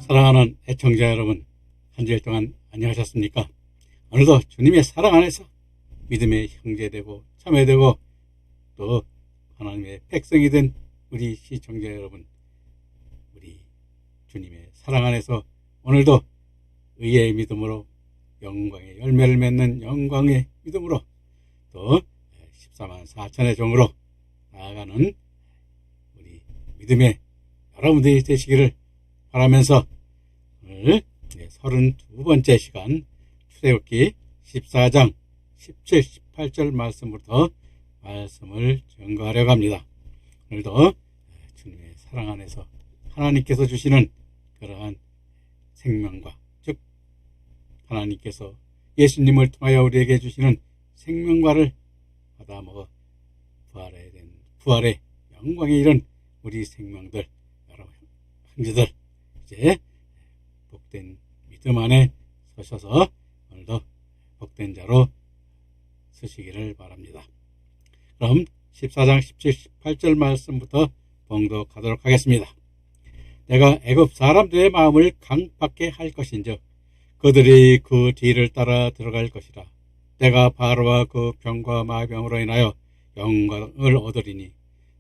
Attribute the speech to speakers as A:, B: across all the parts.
A: 사랑하는 애청자 여러분, 한 주일 동안 안녕하셨습니까? 오늘도 주님의 사랑 안에서 믿음의 형제되고 참여되고 또 하나님의 백성이 된 우리 시청자 여러분, 우리 주님의 사랑 안에서 오늘도 의의 믿음으로 영광의 열매를 맺는 영광의 믿음으로 또 14만 4천의 종으로 나아가는 우리 믿음의 여러분들이 되시기를 바라면서 오늘 32번째 시간 출애굽기 14장 17, 18절 말씀부터 말씀을 증거하려고 합니다. 오늘도 주님의 사랑 안에서 하나님께서 주시는 그러한 생명과 즉 하나님께서 예수님을 통하여 우리에게 주시는 생명과를 받아 먹어 부활의 영광에 이른 우리 생명들, 여러분 형제들, 이제 복된 믿음 안에 서셔서 오늘도 복된 자로 서시기를 바랍니다. 그럼 14장 17, 18절 말씀부터 봉독하도록 하겠습니다. 내가 애굽 사람들의 마음을 강팍게 할 것인즉 그들이 그 뒤를 따라 들어갈 것이라. 내가 바로와 그 병과 마병으로 인하여 영광을 얻으리니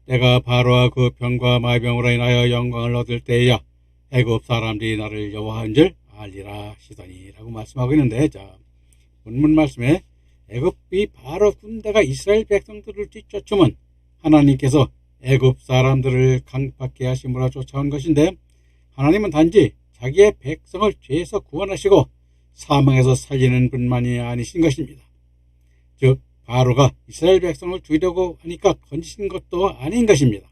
A: 내가 바로와 그 병과 마병으로 인하여 영광을 얻을 때에야 애굽 사람들이 나를 여호와인 줄 알리라 하시더니 라고 말씀하고 있는데, 자, 본문 말씀에 애굽이 바로 군대가 이스라엘 백성들을 뒤쫓으면 하나님께서 애굽 사람들을 강팍게 하심으로 쫓아온 것인데, 하나님은 단지 자기의 백성을 죄에서 구원하시고 사망에서 살리는 분만이 아니신 것입니다. 즉 바로가 이스라엘 백성을 죽이려고 하니까 건지신 것도 아닌 것입니다.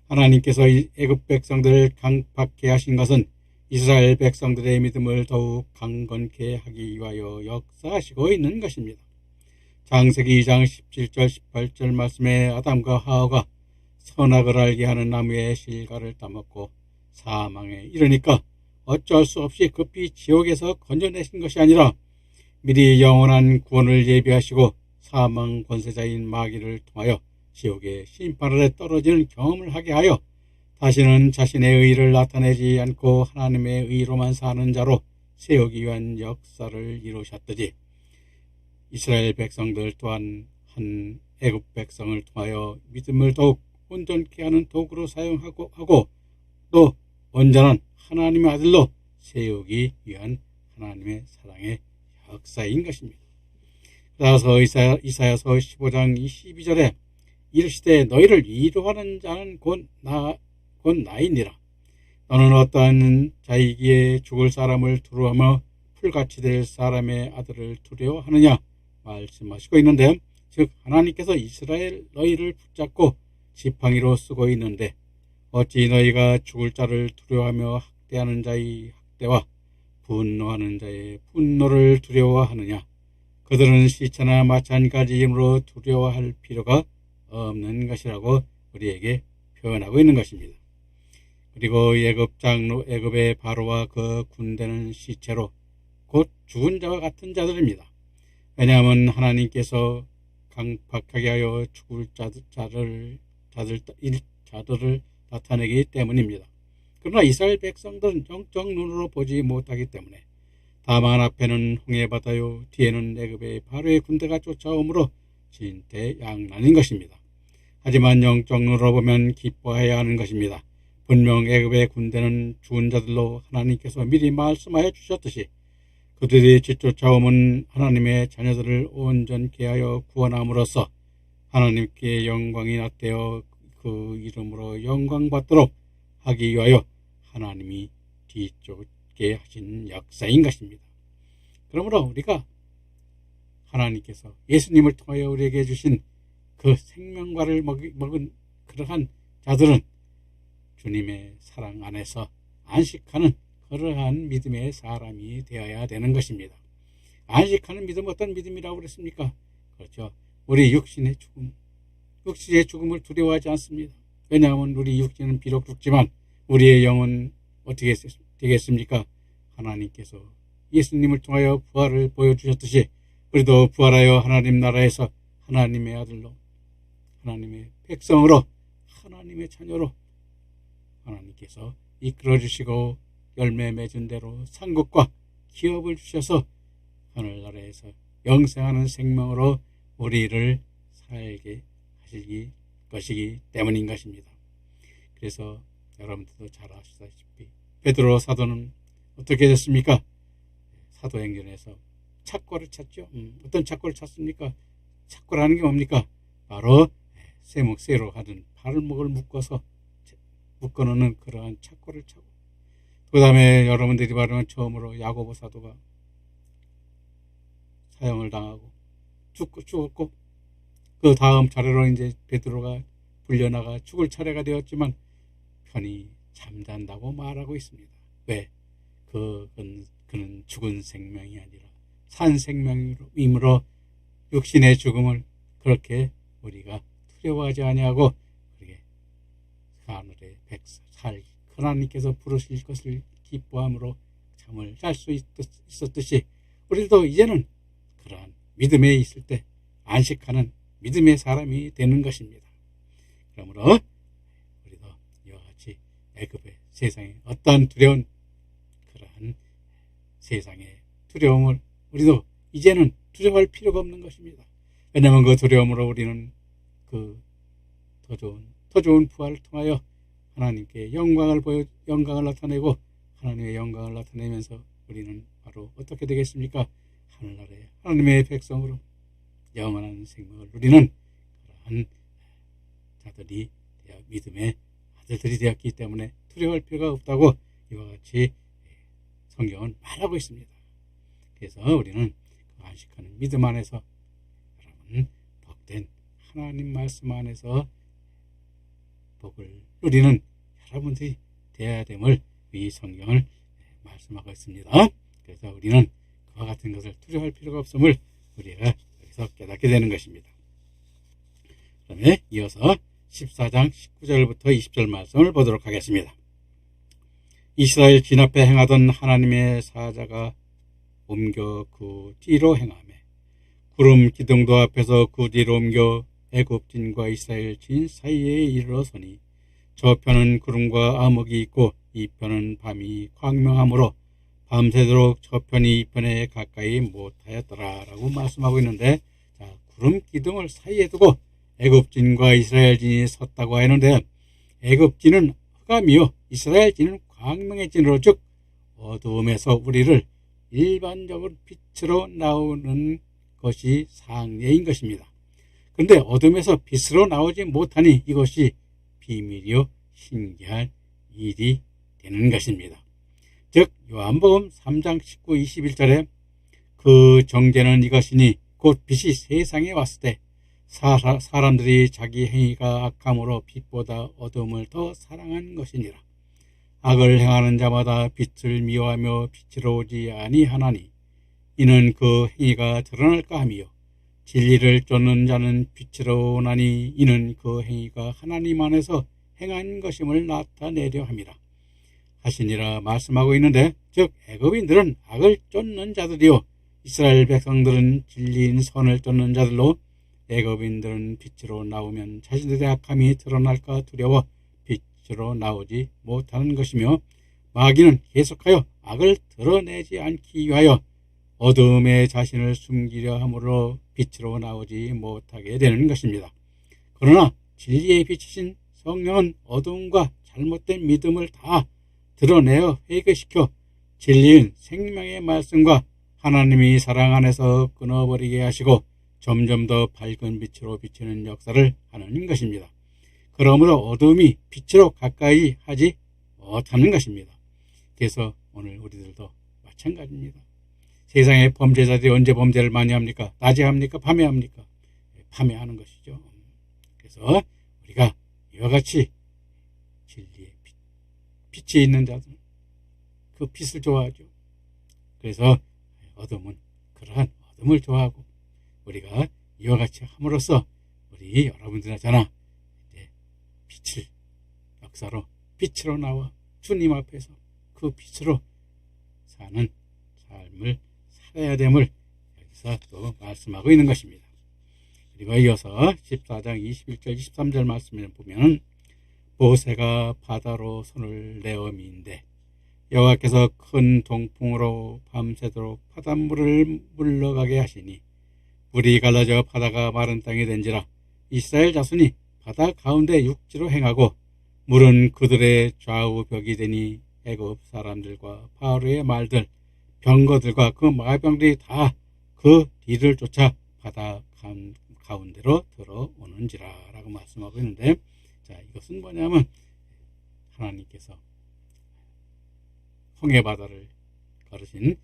A: 하나님께서 애굽 백성들을 강팍게 하신 것은 이스라엘 백성들의 믿음을 더욱 강건케 하기 위하여 역사하시고 있는 것입니다. 창세기 2장 17절 18절 말씀에 아담과 하와가 선악을 알게 하는 나무의 실과를 따먹고 사망에 이르니까 어쩔 수 없이 급히 지옥에서 건져내신 것이 아니라 미리 영원한 구원을 예비하시고 사망 권세자인 마귀를 통하여 지옥의 심판 아래 떨어지는 경험을 하게 하여 다시는 자신의 의를 나타내지 않고 하나님의 의로만 사는 자로 세우기 위한 역사를 이루셨듯이 이스라엘 백성들 또한 한 애굽 백성을 통하여 믿음을 더욱 온전케 하는 도구로 사용하고 또 온전한 하나님의 아들로 세우기 위한 하나님의 사랑의 역사인 것입니다. 따라서 이사야서 15장 22절에 이르시되 너희를 위로하는 자는 곧 나이니라. 너는 어떠한 자이기에 죽을 사람을 두려워하며 풀같이 될 사람의 아들을 두려워하느냐 말씀하시고 있는데, 즉 하나님께서 이스라엘 너희를 붙잡고 지팡이로 쓰고 있는데 어찌 너희가 죽을 자를 두려워하며 학대하는 자의 학대와 분노하는 자의 분노를 두려워하느냐. 그들은 시체나 마찬가지이므로 두려워할 필요가 없는 것이라고 우리에게 표현하고 있는 것입니다. 그리고 애굽의 바로와 그 군대는 시체로 곧 죽은 자와 같은 자들입니다. 왜냐하면 하나님께서 강팍하게 하여 죽을 자들을 나타내기 때문입니다. 그러나 이스라엘 백성들은 영적 눈으로 보지 못하기 때문에 다만 앞에는 홍해바다요 뒤에는 애굽의 바로의 군대가 쫓아오므로 진퇴양난인 것입니다. 하지만 영적 눈으로 보면 기뻐해야 하는 것입니다. 분명 애굽의 군대는 죽은 자들로 하나님께서 미리 말씀하여 주셨듯이 그들이 뒤쫓아오면 하나님의 자녀들을 온전케 하여 구원함으로써 하나님께 영광이 낫되어 그 이름으로 영광받도록 하기 위하여 하나님이 뒤쫓게 하신 역사인 것입니다. 그러므로 우리가 하나님께서 예수님을 통하여 우리에게 주신 그 생명과를 먹은 그러한 자들은 주님의 사랑 안에서 안식하는 그러한 믿음의 사람이 되어야 되는 것입니다. 안식하는 믿음, 어떤 믿음이라고 그랬습니까? 그렇죠. 우리 육신의 죽음을 두려워하지 않습니다. 왜냐하면 우리 육신은 비록 죽지만 우리의 영은 어떻게 되겠습니까? 하나님께서 예수님을 통하여 부활을 보여주셨듯이 우리도 부활하여 하나님 나라에서 하나님의 아들로, 하나님의 백성으로, 하나님의 자녀로 하나님께서 이끌어 주시고 열매 맺은 대로 상급과 기업을 주셔서 하늘나라에서 영생하는 생명으로 우리를 살게 하시기 것이기 때문인 것입니다. 그래서 여러분들도 잘 아시다시피 베드로 사도는 어떻게 됐습니까? 사도행전에서 착고를 찾죠. 어떤 착고를 찾습니까? 착고라는 게 뭡니까? 바로 쇠로 하던 발목을 묶어놓는 그러한 착고를 차고, 그 다음에 여러분들이 말하면 처음으로 야고보 사도가 사형을 당하고 죽었고, 그 다음 차례로 이제 베드로가 불려나가 죽을 차례가 되었지만 편히 잠잔다고 말하고 있습니다. 왜? 그는 죽은 생명이 아니라 산 생명이므로 육신의 죽음을 그렇게 우리가 두려워하지 아니하고 그렇게 하늘의 백성 하나님께서 부르실 것을 기뻐함으로 잠을 잘 수 있었듯이 우리도 이제는 그러한 믿음에 있을 때 안식하는 믿음의 사람이 되는 것입니다. 그러므로 우리도 이와 같이 애굽의 세상에 어떠한 두려운 그러한 세상의 두려움을 우리도 이제는 두려워할 필요가 없는 것입니다. 왜냐하면 그 두려움으로 우리는 그 더 좋은 부활을 통하여 하나님께 영광을 나타내고, 하나님의 영광을 나타내면서 우리는 바로 어떻게 되겠습니까? 하늘나라의 하나님의 백성으로 영원한 생명을 누리는 그러한 자들이 믿음의 아들들이 되었기 때문에 두려워할 필요가 없다고 이와 같이 성경은 말하고 있습니다. 그래서 우리는 그 안식하는 믿음 안에서 여러분 복된 하나님 말씀 안에서 복을 누리는 여러분들이 되어야 됨을 이 성경을 말씀하고 있습니다. 그래서 우리는 그와 같은 것을 두려워할 필요가 없음을 우리가 여기서 깨닫게 되는 것입니다. 그다음에 이어서 14장 19절부터 20절 말씀을 보도록 하겠습니다. 이스라엘 진 앞에 행하던 하나님의 사자가 옮겨 그 뒤로 행하며 구름 기둥도 앞에서 그 뒤로 옮겨 애굽진과 이스라엘 진 사이에 이르러서니 저편은 구름과 암흑이 있고 이편은 밤이 광명하므로 밤새도록 저편이 이편에 가까이 못하였더라 라고 말씀하고 있는데, 자, 구름 기둥을 사이에 두고 애굽진과 이스라엘진이 섰다고 하는데, 애굽진은 흑암이요 이스라엘진은 광명의 진으로, 즉 어두움에서 우리를 일반적으로 빛으로 나오는 것이 상례인 것입니다. 그런데 어둠에서 빛으로 나오지 못하니 이것이 비밀이요 신기할 일이 되는 것입니다. 즉 요한복음 3장 19, 21절에 그 정죄는 이것이니 곧 빛이 세상에 왔을 때 사람들이 자기 행위가 악함으로 빛보다 어둠을 더 사랑한 것이니라. 악을 행하는 자마다 빛을 미워하며 빛으로 오지 아니하나니 이는 그 행위가 드러날까 함이요 진리를 쫓는 자는 빛으로 오나니 이는 그 행위가 하나님 안에서 행한 것임을 나타내려 함이라 하시니라 말씀하고 있는데, 즉 애굽인들은 악을 쫓는 자들이요 이스라엘 백성들은 진리인 선을 쫓는 자들로, 애굽인들은 빛으로 나오면 자신들의 악함이 드러날까 두려워 빛으로 나오지 못하는 것이며, 마귀는 계속하여 악을 드러내지 않기 위하여 어둠에 자신을 숨기려 함으로 빛으로 나오지 못하게 되는 것입니다. 그러나 진리의 빛이신 성령은 어둠과 잘못된 믿음을 다 드러내어 회개시켜 진리인 생명의 말씀과 하나님이 사랑 안에서 끊어버리게 하시고 점점 더 밝은 빛으로 비치는 역사를 하는 것입니다. 그러므로 어둠이 빛으로 가까이 하지 못하는 것입니다. 그래서 오늘 우리들도 마찬가지입니다. 세상의 범죄자들이 언제 범죄를 많이 합니까? 낮에 합니까? 밤에 합니까? 밤에 하는 것이죠. 그래서 우리가 이와 같이 진리의 빛이 있는 자들, 그 빛을 좋아하죠. 그래서 어둠은 그러한 어둠을 좋아하고 우리가 이와 같이 함으로써 우리 여러분들 하잖아, 빛을 역사로 빛으로 나와 주님 앞에서 그 빛으로 사는 삶을 살아야 됨을 여기서 또 말씀하고 있는 것입니다. 그리고 이어서 14장 21절 23절 말씀을 보면 모세가 바다로 손을 내어 미인데 여호와께서 큰 동풍으로 밤새도록 바닷물을 물러가게 하시니 물이 갈라져 바다가 마른 땅이 된지라. 이스라엘 자손이 바다 가운데 육지로 행하고 물은 그들의 좌우 벽이 되니 애굽 사람들과 바로의 말들 병거들과 그 마병들이 다 그 뒤를 쫓아 바다 가운데로 들어오는지라 라고 말씀하고 있는데, 자, 이것은 뭐냐면 하나님께서 홍해바다를 걸으신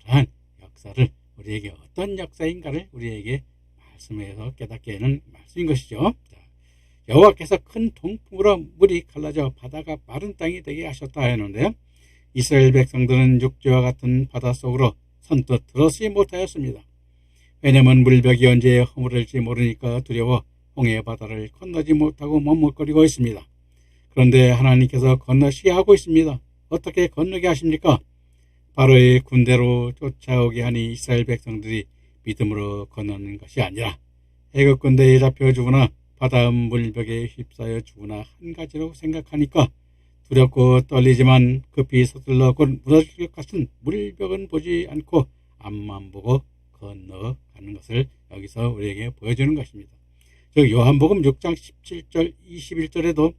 A: 그러한 역사를 우리에게 어떤 역사인가를 우리에게 말씀해서 깨닫게 하는 말씀인 것이죠. 자, 여호와께서 큰 동풍으로 물이 갈라져 바다가 마른 땅이 되게 하셨다 하였는데요. 이스라엘 백성들은 육지와 같은 바닷속으로 선뜻 들어서지 못하였습니다. 왜냐하면 물벽이 언제 허물을지 모르니까 두려워 홍해 바다를 건너지 못하고 머뭇거리고 있습니다. 그런데 하나님께서 건너시게 하고 있습니다. 어떻게 건너게 하십니까? 바로의 군대로 쫓아오게 하니 이스라엘 백성들이 믿음으로 건너는 것이 아니라 애굽 군대에 잡혀 죽으나 바다 물벽에 휩싸여 죽으나 한 가지로 생각하니까 두렵고 떨리지만 급히 서둘러 곧 무너질 것 같은 물벽은 보지 않고 앞만 보고 건너가는 것을 여기서 우리에게 보여주는 것입니다. 즉 요한복음 6장 17절 21절에도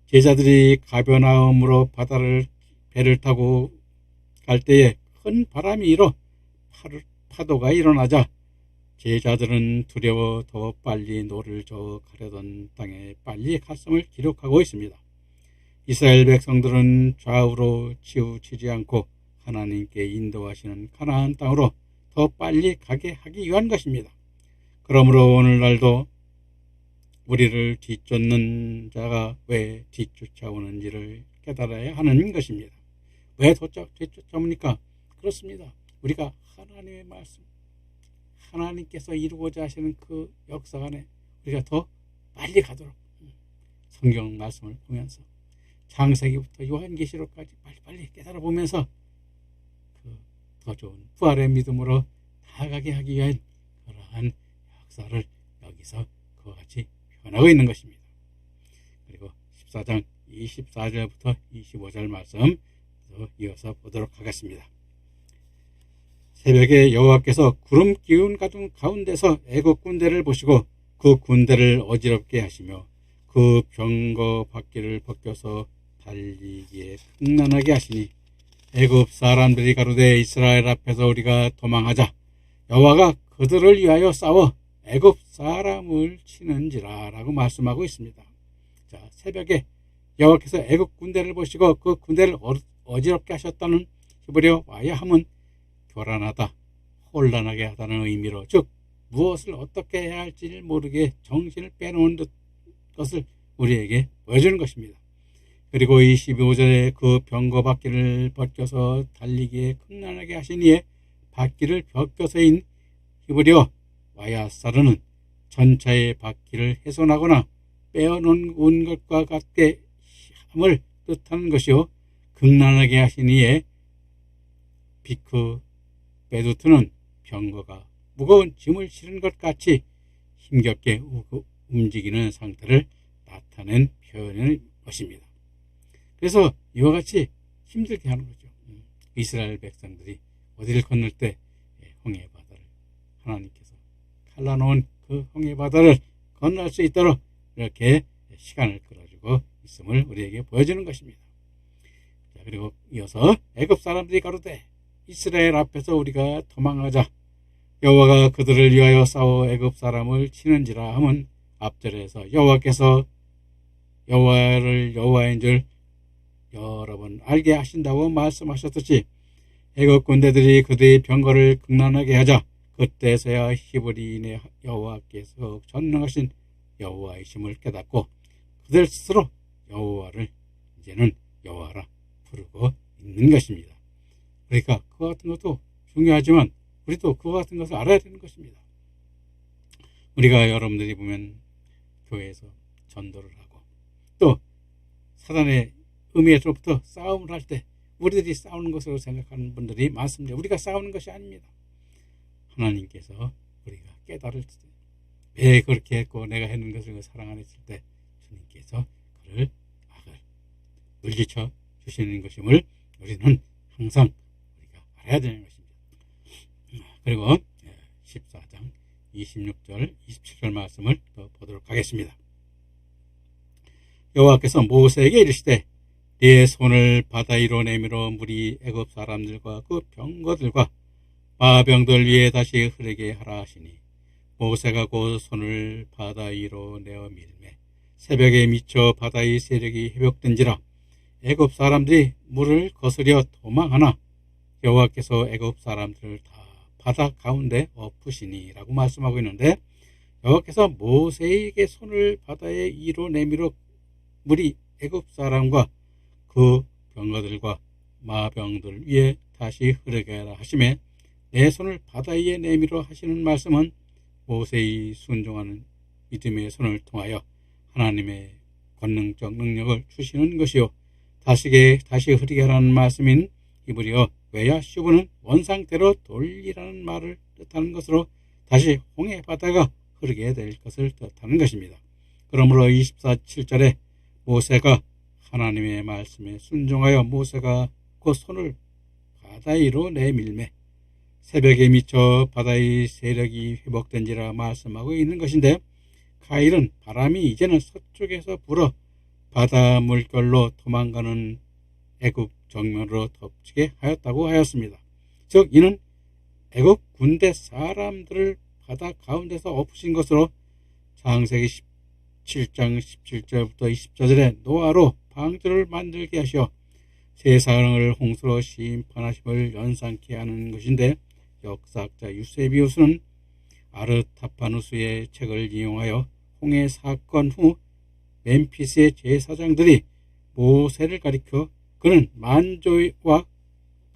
A: 제자들이 가버나움으로 배를 타고 갈 때에 큰 바람이 일어 파도가 일어나자 제자들은 두려워 더 빨리 노를 저어 가려던 땅에 빨리 갔음을 기록하고 있습니다. 이스라엘 백성들은 좌우로 치우치지 않고 하나님께 인도하시는 가나안 땅으로 더 빨리 가게 하기 위한 것입니다. 그러므로 오늘날도 우리를 뒤쫓는 자가 왜 뒤쫓아오는지를 깨달아야 하는 것입니다. 왜 뒤쫓아옵니까? 그렇습니다. 우리가 하나님의 말씀, 하나님께서 이루고자 하시는 그 역사 안에 우리가 더 빨리 가도록 성경 말씀을 보면서 창세기부터 요한계시록까지 빨리 깨달아 보면서 더 좋은 부활의 믿음으로 나아가게 하기 위한 그러한 역사를 여기서 그와 같이 표현하고 있는 것입니다. 그리고 14장 24절부터 25절 말씀 이어서 보도록 하겠습니다. 새벽에 여호와께서 구름 기운 가운데서 애굽 군대를 보시고 그 군대를 어지럽게 하시며 그 병거 바퀴를 벗겨서 달리기에 흉난하게 하시니 애굽 사람들이 가로되 이스라엘 앞에서 우리가 도망하자. 여호와가 그들을 위하여 싸워 애굽 사람을 치는지라 라고 말씀하고 있습니다. 자, 새벽에 여호와께서 애굽 군대를 보시고 그 군대를 어지럽게 하셨다는 히브리어 와야함은 교란하다, 혼란하게 하다는 의미로, 즉 무엇을 어떻게 해야 할지를 모르게 정신을 빼놓은 것을 우리에게 보여주는 것입니다. 그리고 25절에 그 병거 바퀴를 벗겨서 달리기에 극난하게 하시니에 바퀴를 벗겨서인 히브리어 와야사르는 전차의 바퀴를 훼손하거나 빼어놓은 것과 같게 함을 뜻하는 것이요, 극난하게 하시니에 비크 베두트는 병거가 무거운 짐을 실은 것 같이 힘겹게 움직이는 상태를 나타낸 표현인 것입니다. 그래서 이와 같이 힘들게 하는 거죠. 이스라엘 백성들이 어디를 건널 때 홍해 바다를 하나님께서 갈라놓은 그 홍해 바다를 건널 수 있도록 이렇게 시간을 끌어주고 있음을 우리에게 보여주는 것입니다. 자, 그리고 이어서 애굽 사람들이 가로되 이스라엘 앞에서 우리가 도망하자. 여호와가 그들을 위하여 싸워 애굽 사람을 치는지라 하면 앞절에서 여호와께서 여호와를 여호와인 줄 여러 번 알게 하신다고 말씀하셨듯이 애굽 군대들이 그들의 병거를 극난하게 하자. 그때서야 히브리인의 여호와께서 전능하신 여호와이심을 깨닫고 그들 스스로 여호와를 이제는 여호와라 부르고 있는 것입니다. 그러니까 그와 같은 것도 중요하지만 우리도 그와 같은 것을 알아야 되는 것입니다. 우리가 여러분들이 보면 교회에서 전도를 하고 또 사단의 음해로부터 싸움을 할 때 우리들이 싸우는 것으로 생각하는 분들이 많습니다. 우리가 싸우는 것이 아닙니다. 하나님께서 우리가 깨달을 때 왜 그렇게 했고 내가 했는 것을 사랑 안 했을 때 주님께서 그를 악을 물리쳐 주시는 것임을 우리는 항상 우리가 알아야 되는 것입니다. 그리고 14장 26절 27절 말씀을 또 보도록 하겠습니다. 여호와께서 모세에게 이르시되 네 손을 바다 위로 내밀어 물이 애굽 사람들과 그 병거들과 마병들 위에 다시 흐르게 하라 하시니 모세가 곧 손을 바다 위로 내어 밀매 새벽에 미쳐 바다의 세력이 회복된지라 애굽 사람들이 물을 거스려 도망하나 여호와께서 애굽 사람들을 다 바다 가운데 엎으시니 라고 말씀하고 있는데, 여호와께서 모세에게 손을 바다에 위로 내밀어 물이 애굽 사람과 그 병거들과 마병들 위에 다시 흐르게 하라 하시매 내 손을 바다 위에 내밀어 하시는 말씀은 모세의 순종하는 믿음의 손을 통하여 하나님의 권능적 능력을 주시는 것이요 다시 흐르게 하라는 말씀인 히브리어 웨야슈브는 원상대로 돌리라는 말을 뜻하는 것으로 다시 홍해 바다가 흐르게 될 것을 뜻하는 것입니다. 그러므로 24절에 모세가 하나님의 말씀에 순종하여 모세가 그 손을 바다 위로 내밀매 새벽에 미쳐 바다의 세력이 회복된지라 말씀하고 있는 것인데, 가일은 바람이 이제는 서쪽에서 불어 바다 물결로 도망가는 애굽 정면으로 덮치게 하였다고 하였습니다. 즉 이는 애굽 군대 사람들을 바다 가운데서 엎으신 것으로 창세기 17장 17절부터 20절에 노아로 방주를 만들게 하시어 세상을 홍수로 심판하심을 연상케 하는 것인데, 역사학자 유세비우스는 아르타파누스의 책을 이용하여 홍해 사건 후 멤피스의 제사장들이 모세를 가리켜 그는 만조와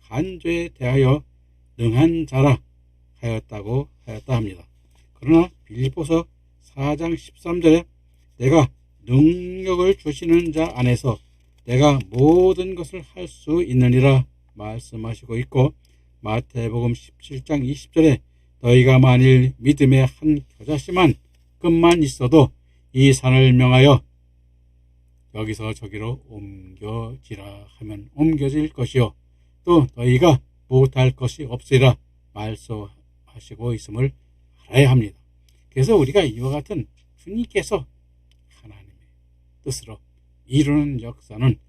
A: 간조에 대하여 능한 자라 하였다 합니다. 그러나 빌립보서 4장 13절에 내가 능력을 주시는 자 안에서 내가 모든 것을 할 수 있느니라 말씀하시고 있고, 마태복음 17장 20절에 너희가 만일 믿음의 한 겨자씨만 끝만 있어도 이 산을 명하여 여기서 저기로 옮겨지라 하면 옮겨질 것이요 또 너희가 못할 것이 없으리라 말씀하시고 있음을 알아야 합니다. 그래서 우리가 이와 같은 주님께서 하나님의 뜻으로 이루는 역사는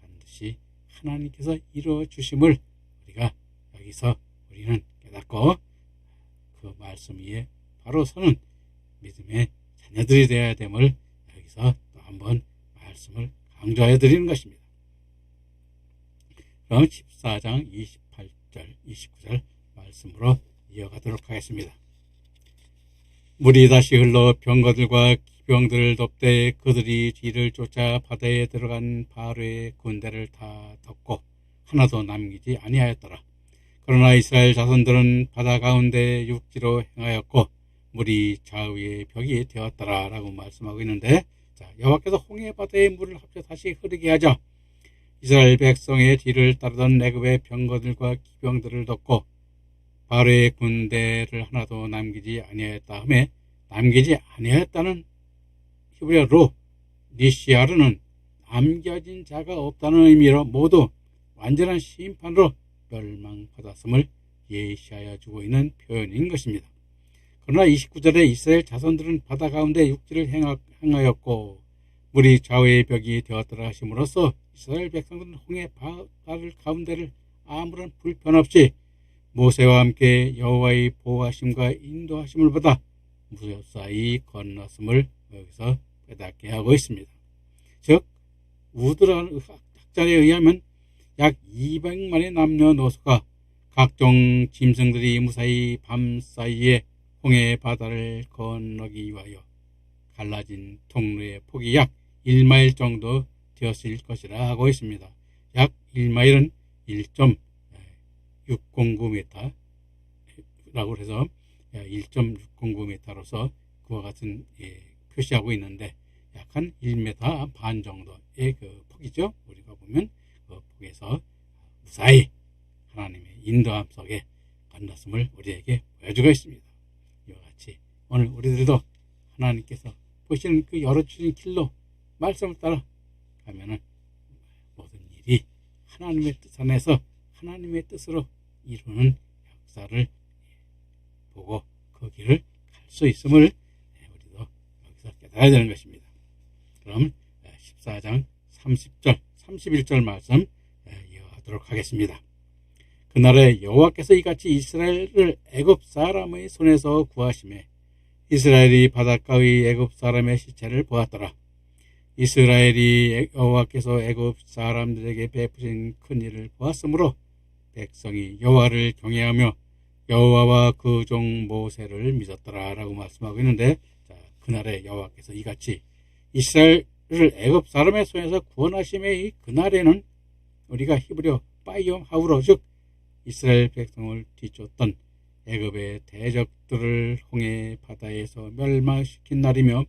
A: 반드시 하나님께서 이루어 주심을 우리가 여기서 우리는 깨닫고 그 말씀 위에 바로 서는 믿음의 자녀들이 되어야 됨을 여기서 또 한번 말씀을 강조해 드리는 것입니다. 그럼 14장 28절 29절 말씀으로 이어가도록 하겠습니다. 물이 다시 흘러 병거들과 기병들을 덮되 그들이 뒤를 쫓아 바다에 들어간 바로의 군대를 다 덮고 하나도 남기지 아니하였더라. 그러나 이스라엘 자손들은 바다 가운데 육지로 행하였고 물이 좌우의 벽이 되었더라 라고 말씀하고 있는데, 여호와께서 홍해 바다의 물을 합쳐 다시 흐르게 하자 이스라엘 백성의 뒤를 따르던 애굽의 병거들과 기병들을 덮고 바로의 군대를 하나도 남기지 아니하였다 하며, 남기지 아니하였다는 히브리어로 니시아르는 남겨진 자가 없다는 의미로 모두 완전한 심판으로 멸망받았음을 예시하여 주고 있는 표현인 것입니다. 그러나 29절에 이스라엘 자손들은 바다 가운데 육지를 행하였고 물이 좌우의 벽이 되었더라 하심으로써 이스라엘 백성들은 홍해 바다를 가운데를 아무런 불편 없이 모세와 함께 여호와의 보호하심과 인도하심을 받아 무사히 건넜음을 여기서 깨닫게 하고 있습니다. 즉 우드라는 학자에 의하면 약 200만의 남녀노소가 각종 짐승들이 무사히 밤 사이에 홍해 바다를 건너기 위하여 갈라진 통로의 폭이 약 1마일 정도 되었을 것이라 하고 있습니다. 약 1마일은 1.609m 라고 해서 1.609m로서 그와 같은 표시하고 있는데, 약 한 1m 반 정도의 그 폭이죠. 우리가 보면 그 폭에서 무사히 하나님의 인도함 속에 건넜음을 우리에게 보여주고 있습니다. 이와 같이 오늘 우리들도 하나님께서 보시는 그 열어주신 길로 말씀을 따라 가면은 모든 일이 하나님의 뜻 안에서 하나님의 뜻으로 이루는 역사를 보고 그 길을 갈 수 있음을 우리도 여기서 깨달아야 되는 것입니다. 그럼 14장 30절, 31절 말씀 이어가도록 하겠습니다. 그날에 여호와께서 이같이 이스라엘을 애굽 사람의 손에서 구하시매 이스라엘이 바닷가의 애굽 사람의 시체를 보았더라. 이스라엘이 여호와께서 애굽 사람들에게 베푸신 큰 일을 보았으므로 백성이 여호와를 경외하며 여호와와 그 종 모세를 믿었더라 라고 말씀하고 있는데, 자, 그날에 여호와께서 이같이 이스라엘을 애굽 사람의 손에서 구원하심의 그날에는 우리가 히브리어 파이옴 하우로, 즉 이스라엘 백성을 뒤쫓던 애굽의 대적들을 홍해 바다에서 멸망시킨 날이며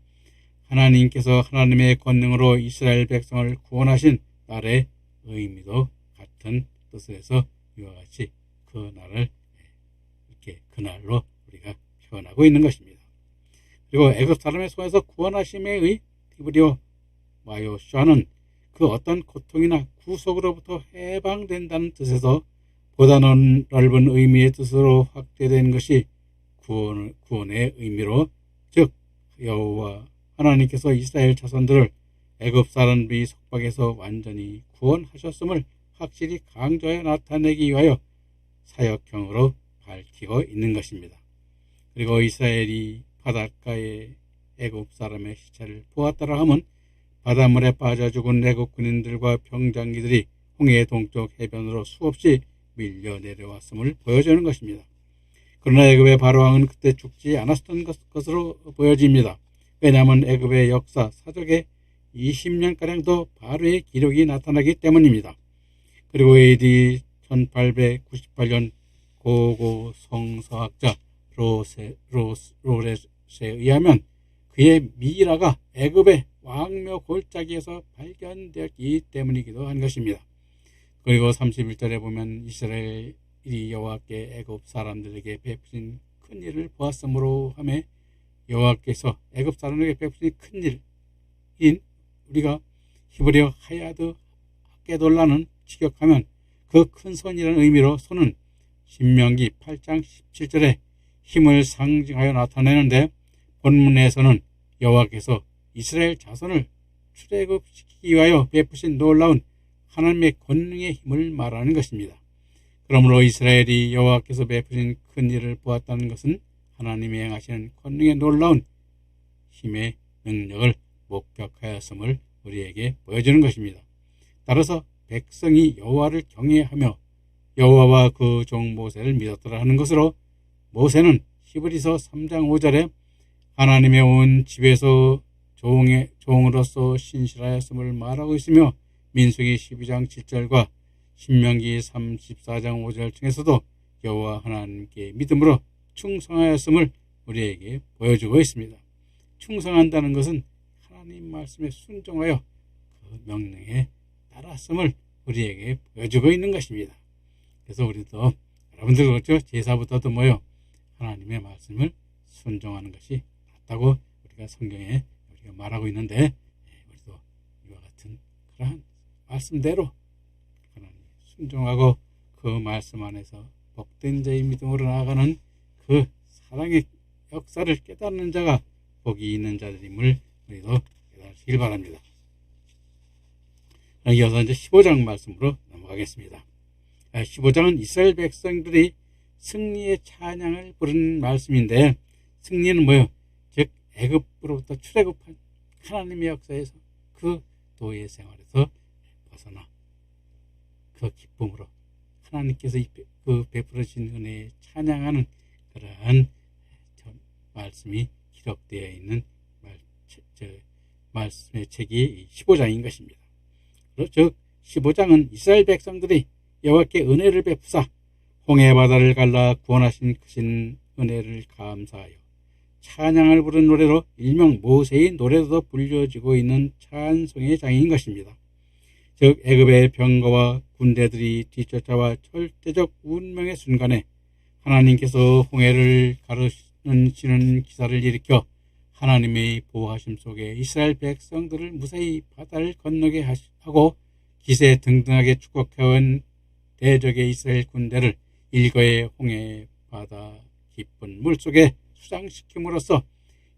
A: 하나님께서 하나님의 권능으로 이스라엘 백성을 구원하신 날의 의미도 같은 뜻을 해서 이와 같이 그 날을 이렇게 그날로 우리가 표현하고 있는 것입니다. 그리고 애굽 사람의 손에서 구원하심의 히브리어 마요샤는 그 어떤 고통이나 구속으로부터 해방된다는 뜻에서 보다 넓은 의미의 뜻으로 확대된 것이 구원의 의미로, 즉 여호와 하나님께서 이스라엘 자손들을 애굽 사람들의 속박에서 완전히 구원하셨음을 확실히 강조해 나타내기 위하여 사역형으로 밝히고 있는 것입니다. 그리고 이스라엘이 바닷가에 애굽 사람의 시체를 보았더라 하면 바닷물에 빠져 죽은 애굽 군인들과 병장기들이 홍해 동쪽 해변으로 수없이 밀려 내려왔음을 보여주는 것입니다. 그러나 애굽의 바로왕은 그때 죽지 않았던 것으로 보여집니다. 왜냐하면 애굽의 역사 사적에 20년가량도 바로의 기록이 나타나기 때문입니다. 그리고 AD 1898년 고고 성서학자 로렛에 의하면 그의 미이라가 애굽의 왕묘 골짜기에서 발견되었기 때문이기도 한 것입니다. 그리고 31절에 보면 이스라엘이 여호와께 애굽 사람들에게 베푸신 큰 일을 보았으므로 하며 여호와께서 애굽 사람에게 베푸신 큰 일인 우리가 히브리어 하야드 게돌라는 직역하면 그 큰 손이라는 의미로 손은 신명기 8장 17절에 힘을 상징하여 나타내는데, 본문에서는 여호와께서 이스라엘 자손을 출애굽시키기 위하여 베푸신 놀라운 하나님의 권능의 힘을 말하는 것입니다. 그러므로 이스라엘이 여호와께서 베푸신 큰 일을 보았다는 것은 하나님이 행하시는 권능의 놀라운 힘의 능력을 목격하였음을 우리에게 보여주는 것입니다. 따라서 백성이 여호와를 경외하며 여호와와 그 종 모세를 믿었더라 하는 것으로, 모세는 히브리서 3장 5절에 하나님의 온 집에서 종으로서 신실하였음을 말하고 있으며, 민수기 12장 7절과 신명기 34장 5절 중에서도 여호와 하나님께 믿음으로 충성하였음을 우리에게 보여주고 있습니다. 충성한다는 것은 하나님 말씀에 순종하여 그 명령에 따랐음을 우리에게 보여주고 있는 것입니다. 그래서 우리도 여러분들 그렇죠? 제사부터도 뭐요? 하나님의 말씀을 순종하는 것이 맞다고 우리가 성경에 우리가 말하고 있는데, 우리도 이와 같은 그러한 말씀대로 하나님 순종하고 그 말씀 안에서 복된 자의 믿음으로 나아가는 그 사랑의 역사를 깨닫는 자가 복이 있는 자들임을 우리도 깨닫기를 바랍니다. 이어서 이제 15장 말씀으로 넘어가겠습니다. 15장은 이스라엘 백성들이 승리의 찬양을 부르는 말씀인데, 승리는 뭐예요? 즉 애굽으로부터 출애굽한 하나님의 역사에서 그 도의 생활에서 벗어나 그 기쁨으로 하나님께서 그 베풀어진 은혜에 찬양하는 그러한 말씀이 기록되어 있는 말씀의 책이 15장인 것입니다. 즉 15장은 이스라엘 백성들이 여호와께 은혜를 베푸사 홍해 바다를 갈라 구원하신 크신 은혜를 감사하여 찬양을 부른 노래로 일명 모세의 노래도 불려지고 있는 찬송의 장인 것입니다. 즉 애굽의 병거와 군대들이 뒤쫓아와 절대적 운명의 순간에 하나님께서 홍해를 가르시는 기사를 일으켜 하나님의 보호하심 속에 이스라엘 백성들을 무사히 바다를 건너게 하고 기세 등등하게 추격해온 대적의 이스라엘 군대를 일거의 홍해 바다 깊은 물속에 수장시킴으로써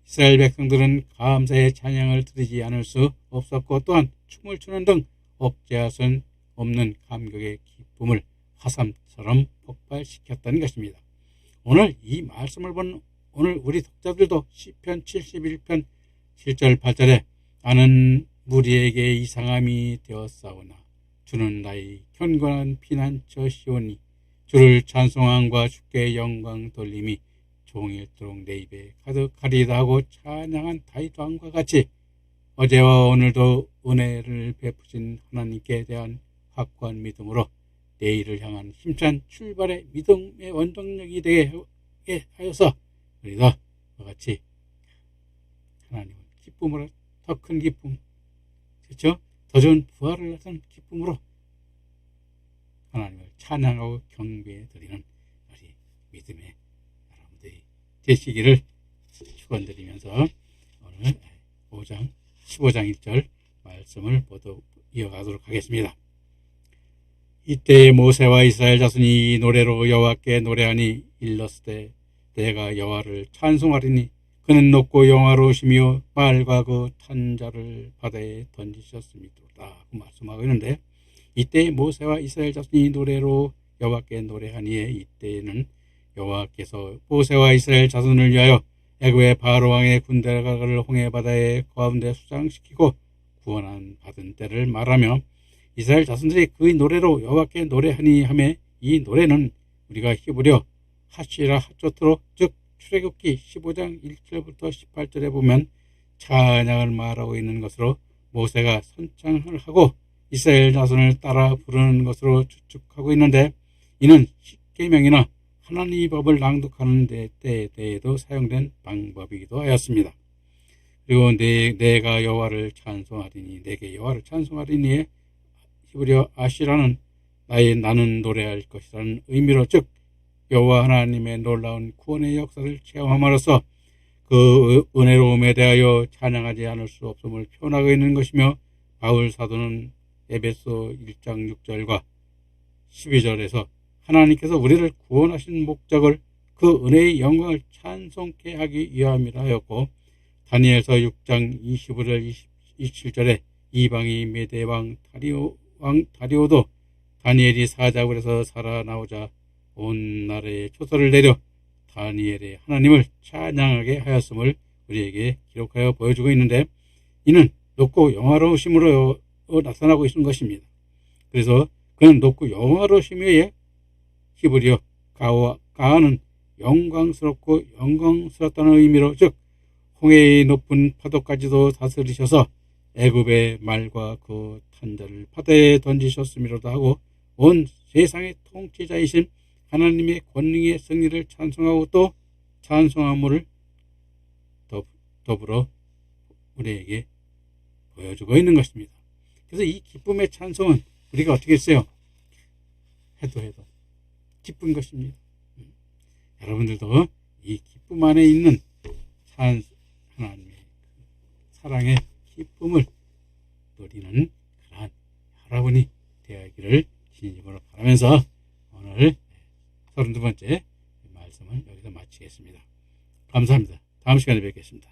A: 이스라엘 백성들은 감사의 찬양을 드리지 않을 수 없었고, 또한 춤을 추는 등 억제할 수 없는 감격의 기쁨을 화산처럼 폭발시켰던 것입니다. 오늘 이 말씀을 본 오늘 우리 독자들도 시편 71편 7절 8절에 나는 무리에게 이상함이 되었사오나 주는 나의 견고한 피난처시오니 주를 찬송함과 주께 영광 돌림이 종일토록 내 입에 가득하리다 하고 찬양한 다윗 왕과 같이 어제와 오늘도 은혜를 베푸신 하나님께 대한 확고한 믿음으로 내일을 향한 힘찬 출발의 믿음의 원동력이 되게 하여서 우리도 그와 같이 하나님을 기쁨으로, 더 큰 기쁨, 그렇죠? 더 좋은 부활을 하는 기쁨으로 하나님을 찬양하고 경배해 드리는 우리 믿음의 여러분들이 되시기를 축원드리면서 오늘 5장 15장 1절 말씀을 모두 이어가도록 하겠습니다. 이때 모세와 이스라엘 자손이 노래로 여호와께 노래하니 일렀으되 내가 여호와를 찬송하리니 그는 높고 영화로우시며 말과 그 탄자를 바다에 던지셨습니다. 그 말씀하고 있는데, 이때 모세와 이스라엘 자손이 노래로 여호와께 노래하니에, 이때는 여호와께서 모세와 이스라엘 자손을 위하여 애굽의 바로 왕의 군대를 홍해 바다의 가운데 수장시키고 구원한 받은 때를 말하며, 이스라엘 자손들이 그 노래로 여호와께 노래하니 하매, 이 노래는 우리가 히브리어 하시라 하조트로, 즉 출애굽기 15장 1절부터 18절에 보면 찬양을 말하고 있는 것으로 모세가 선창을 하고 이스라엘 자손을 따라 부르는 것으로 추측하고 있는데, 이는 십계명이나 하나님의 법을 낭독하는 때에도 사용된 방법이기도 하였습니다. 그리고 내가 여호와를 찬송하리니, 내게 여호와를 찬송하리니에 히브리어 아시라는 나는 노래할 것이라는 의미로, 즉 여호와 하나님의 놀라운 구원의 역사를 체험함으로써 그 은혜로움에 대하여 찬양하지 않을 수 없음을 표현하고 있는 것이며, 바울 사도는 에베소 1장 6절과 12절에서 하나님께서 우리를 구원하신 목적을 그 은혜의 영광을 찬송케 하기 위함이라 하였고, 다니엘서 6장 25절 27절에 이방의 메대왕 다리오도 다니엘이 사자굴에서 살아나오자 온 나라에 초소를 내려 다니엘의 하나님을 찬양하게 하였음을 우리에게 기록하여 보여주고 있는데, 이는 높고 영화로우심으로 나타나고 있는 것입니다. 그래서 그는 높고 영화로우심에 히브리어 가하는 영광스럽고 영광스럽다는 의미로, 즉 홍해의 높은 파도까지도 다스리셔서 애굽의 말과 그 탄자를 바다에 던지셨음이로도 하고, 온 세상의 통치자이신 하나님의 권능의 승리를 찬송하고 또 찬송함을 더불어 우리에게 보여주고 있는 것입니다. 그래서 이 기쁨의 찬송은 우리가 어떻게 했어요? 해도 기쁜 것입니다. 여러분들도 이 기쁨 안에 있는 하나님의 사랑의 기쁨을 누리는 그러한 여러분이 되어야기를 진심으로 바라면서 오늘 32번째 말씀을 여기서 마치겠습니다. 감사합니다. 다음 시간에 뵙겠습니다.